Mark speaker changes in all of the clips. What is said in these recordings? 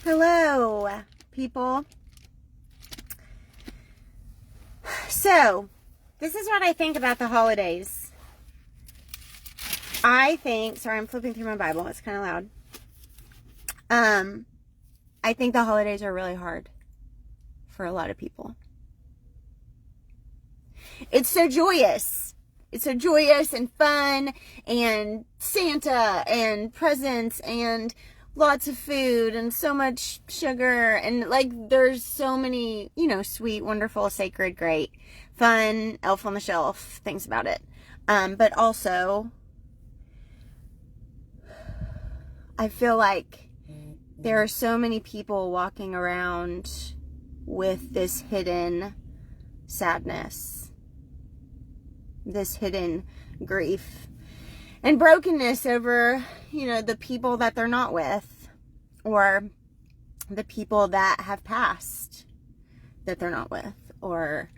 Speaker 1: Hello, people. So, this is what I think about the holidays. Sorry, I'm flipping through my Bible. It's kind of loud. I think the holidays are really hard for a lot of people. It's so joyous. It's so joyous and fun and Santa and presents and lots of food and so much sugar and there's so many, sweet, wonderful, sacred, great, fun, elf on the shelf things about it. But also, I feel like there are so many people walking around with this hidden sadness, this hidden grief and brokenness over, the people that they're not with, or the people that have passed that they're not with, or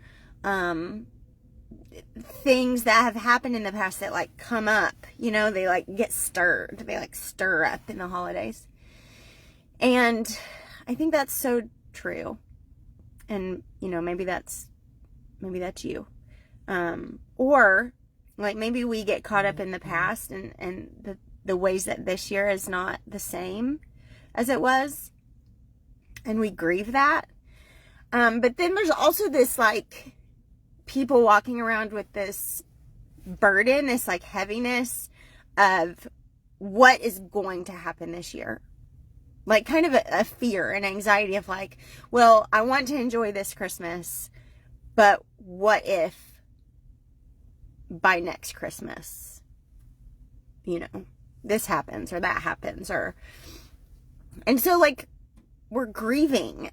Speaker 1: things that have happened in the past that come up, they get stirred, they stir up in the holidays. And I think that's so true. And, maybe that's you. Or maybe we get caught up in the past and the ways that this year is not the same as it was. And we grieve that. But then there's also this people walking around with this burden, this heaviness of what is going to happen this year. Kind of a fear and anxiety of well, I want to enjoy this Christmas, but what if by next Christmas, this happens or that happens, and so we're grieving.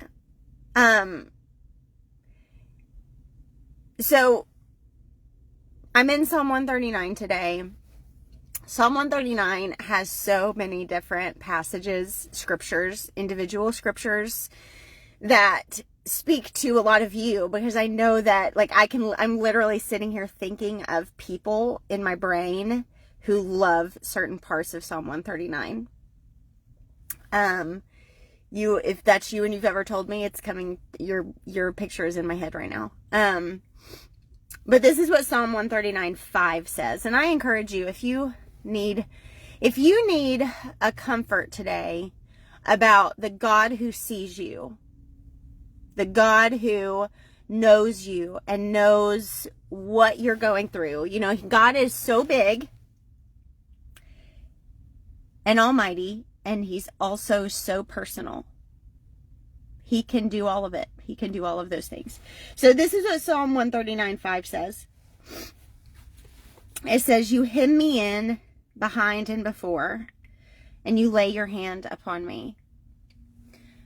Speaker 1: So I'm in Psalm 139 today. Psalm 139 has so many different passages, scriptures, individual scriptures that speak to a lot of you, because I know that I'm literally sitting here thinking of people in my brain who love certain parts of Psalm 139. If that's you and you've ever told me, it's coming, your picture is in my head right now. But this is what Psalm 139:5 says. And I encourage you, if you need a comfort today about the God who sees you, the God who knows you and knows what you're going through. God is so big and almighty, and he's also so personal. He can do all of it. He can do all of those things. So this is what Psalm 139:5 says. It says, "You hem me in behind and before, and you lay your hand upon me."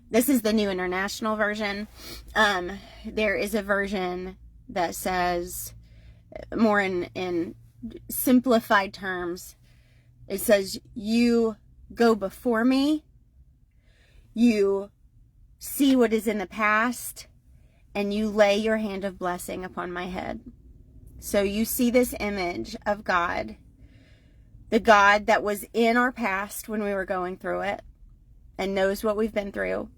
Speaker 1: This is the New International Version. There is a version that says, more in simplified terms, it says, "You go before me, you see what is in the past, and you lay your hand of blessing upon my head." So you see this image of God, the God that was in our past when we were going through it and knows what we've been through.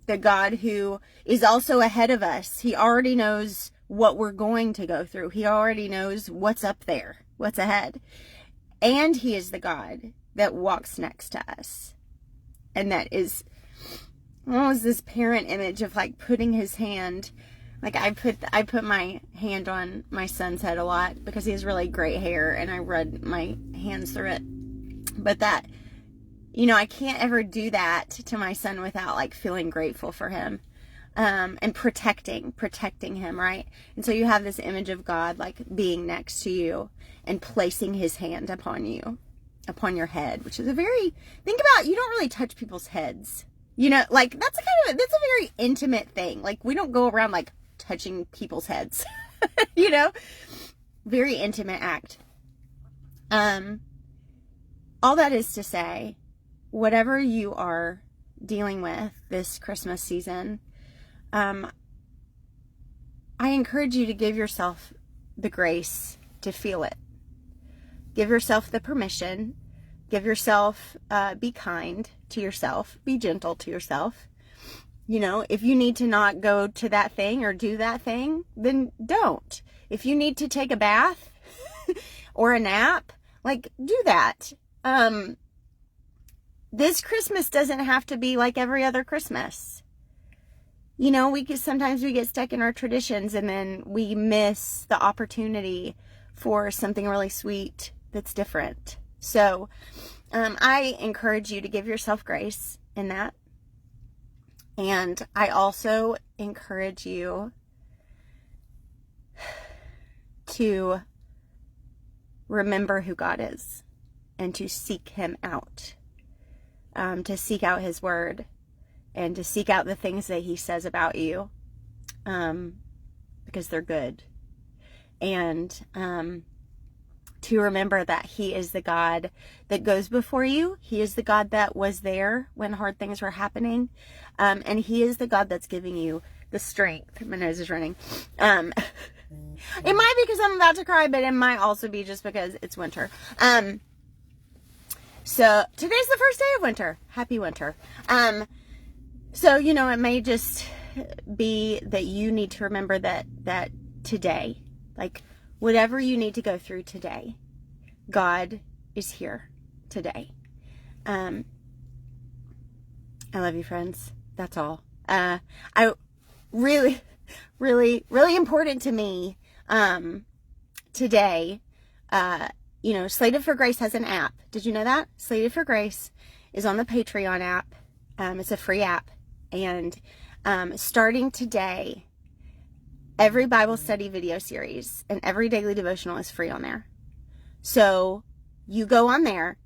Speaker 1: The God who is also ahead of us. He already knows what we're going to go through. He already knows what's up there, what's ahead. And he is the God that walks next to us. And that is almost this parent image of putting his hand, I put my hand on my son's head a lot because he has really great hair and I run my hands through it. But that, I can't ever do that to my son without feeling grateful for him, and protecting him, right? And so you have this image of God being next to you and placing his hand upon you, upon your head, which is think about, you don't really touch people's heads. That's a very intimate thing. We don't go around touching people's heads, very intimate act. All that is to say, whatever you are dealing with this Christmas season, I encourage you to give yourself the grace to feel it. Give yourself the permission. Give yourself, be kind to yourself. Be gentle to yourself. If you need to not go to that thing or do that thing, then don't. If you need to take a bath or a nap, like, do that. This Christmas doesn't have to be like every other Christmas. Sometimes we get stuck in our traditions and then we miss the opportunity for something really sweet that's different. So, I encourage you to give yourself grace in that. And I also encourage you to remember who God is and to seek him out, to seek out his word and to seek out the things that he says about you, because they're good. And to remember that he is the God that goes before you. He is the God that was there when hard things were happening. And he is the God that's giving you the strength. My nose is running. It might be because I'm about to cry, but it might also be just because it's winter. So today's the first day of winter. Happy winter. So, it may just be that you need to remember that today, like, whatever you need to go through today, God is here today. I love you, friends. That's all. I really, really, really important to me today. Slated for Grace has an app. Did you know that? Slated for Grace is on the Patreon app. It's a free app. And starting today, every Bible study video series and every daily devotional is free on there. So you go on there,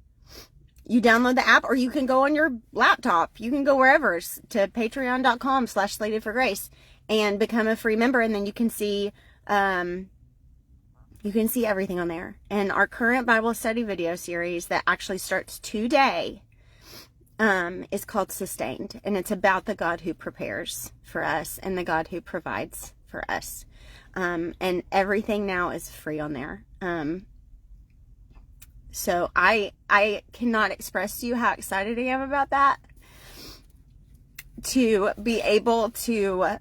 Speaker 1: you download the app, or you can go on your laptop. You can go wherever to patreon.com/slatedforgrace and become a free member. And then you can see everything on there. And our current Bible study video series that actually starts today is called Sustained. And it's about the God who prepares for us and the God who provides for us. And everything now is free on there. So I cannot express to you how excited I am about that. To be able to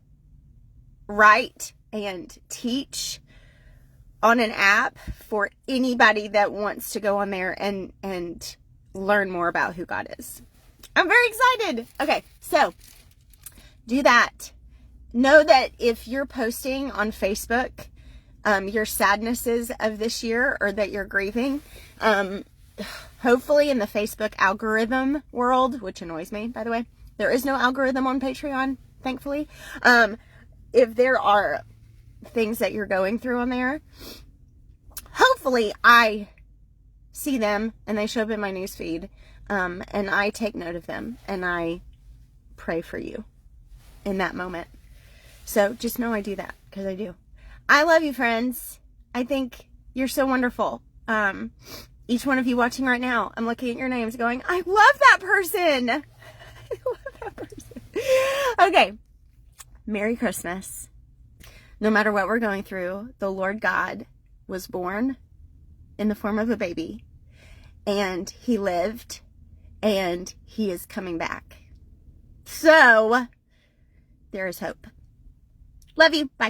Speaker 1: write and teach on an app for anybody that wants to go on there and learn more about who God is. I'm very excited. Okay, so do that. Know that if you're posting on Facebook your sadnesses of this year, or that you're grieving, hopefully in the Facebook algorithm world, which annoys me, by the way, there is no algorithm on Patreon, thankfully. If there are things that you're going through on there, hopefully I see them and they show up in my newsfeed, and I take note of them and I pray for you in that moment. So just know I do that, because I do. I love you, friends. I think you're so wonderful. Each one of you watching right now, I'm looking at your names going, I love that person. I love that person. Okay. Merry Christmas. No matter what we're going through, the Lord God was born in the form of a baby, and he lived, and he is coming back. So there is hope. Love you. Bye.